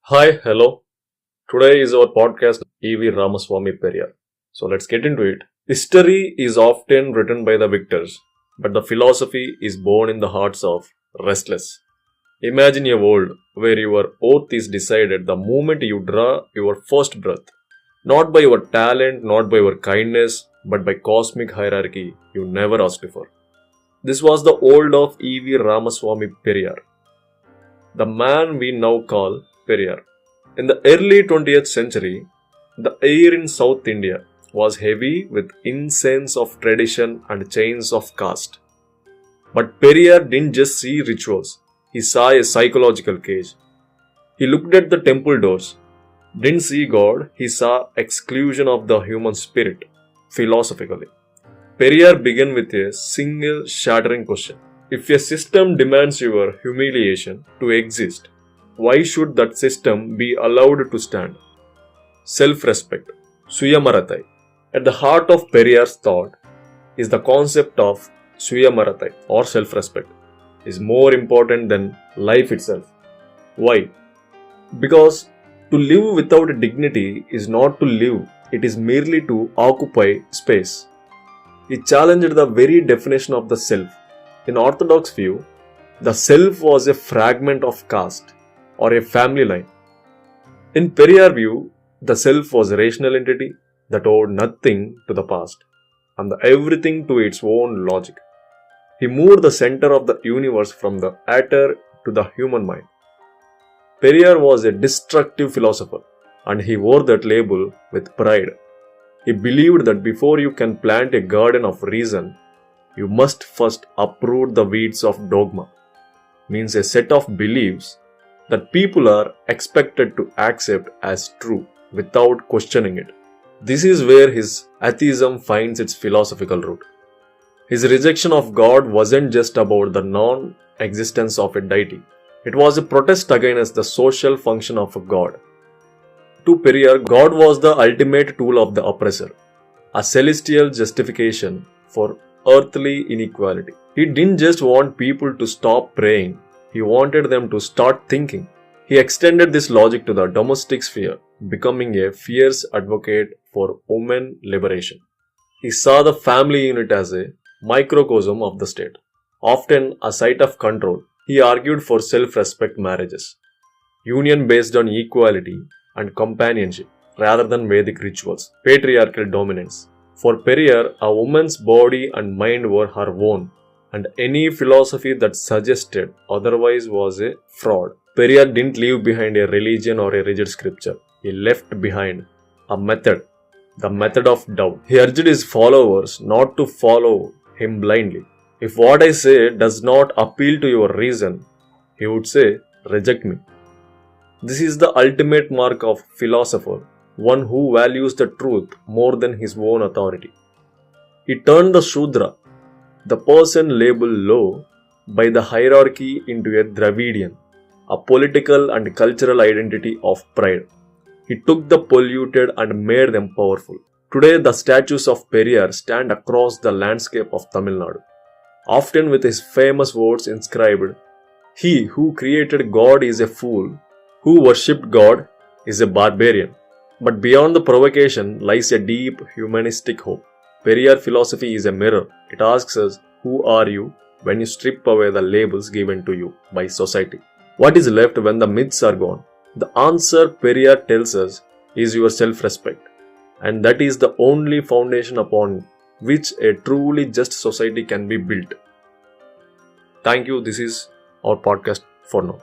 Hi, hello. Today is our podcast EV RAMASWAMY PERIYAR. So let's get into it. History is often written by the victors, but the philosophy is born in the hearts of restless. Imagine a world where your oath is decided the moment you draw your first breath, not by your talent, not by your kindness, but by cosmic hierarchy you never asked for. This was the world of EV RAMASWAMY PERIYAR, the man we now call Periyar. In the early 20th century, the air in South India was heavy with incense of tradition and chains of caste. But Periyar didn't just see rituals, he saw a psychological cage. He looked at the temple doors, didn't see God, he saw exclusion of the human spirit, philosophically. Periyar began with a single shattering question. If a system demands your humiliation to exist, why should that system be allowed to stand? Self-respect, Suyamarathai. At the heart of Periyar's thought is the concept of Suyamarathai or self-respect is more important than life itself. Why? Because to live without dignity is not to live, it is merely to occupy space. He challenged the very definition of the self. In orthodox view, the self was a fragment of caste or a family line. In Periyar view, the self was a rational entity that owed nothing to the past and everything to its own logic. He moved the center of the universe from the ether to the human mind. Periyar was a destructive philosopher and he wore that label with pride. He believed that before you can plant a garden of reason, you must first uproot the weeds of dogma, means a set of beliefs that people are expected to accept as true without questioning it. This is where his atheism finds its philosophical root. His rejection of God wasn't just about the non-existence of a deity. It was a protest against the social function of a God. To Periyar, God was the ultimate tool of the oppressor, a celestial justification for earthly inequality. He didn't just want people to stop praying, he wanted them to start thinking. He extended this logic to the domestic sphere, becoming a fierce advocate for women liberation. He saw the family unit as a microcosm of the state, often a site of control. He argued for self-respect marriages, union based on equality and companionship rather than Vedic rituals, patriarchal dominance. For Periyar, a woman's body and mind were her own, and any philosophy that suggested otherwise was a fraud. Periyar didn't leave behind a religion or a rigid scripture. He left behind a method, the method of doubt. He urged his followers not to follow him blindly. If what I say does not appeal to your reason, he would say, reject me. This is the ultimate mark of philosopher, one who values the truth more than his own authority. He turned the Shudra, the person labeled low by the hierarchy, into a Dravidian, a political and cultural identity of pride. He took the polluted and made them powerful. Today, the statues of Periyar stand across the landscape of Tamil Nadu, often with his famous words inscribed, "He who created God is a fool, who worshipped God is a barbarian." But beyond the provocation lies a deep humanistic hope. Periyar philosophy is a mirror. It asks us, who are you when you strip away the labels given to you by society? What is left when the myths are gone? The answer, Periyar tells us, is your self-respect. And that is the only foundation upon which a truly just society can be built. Thank you. This is our podcast for now.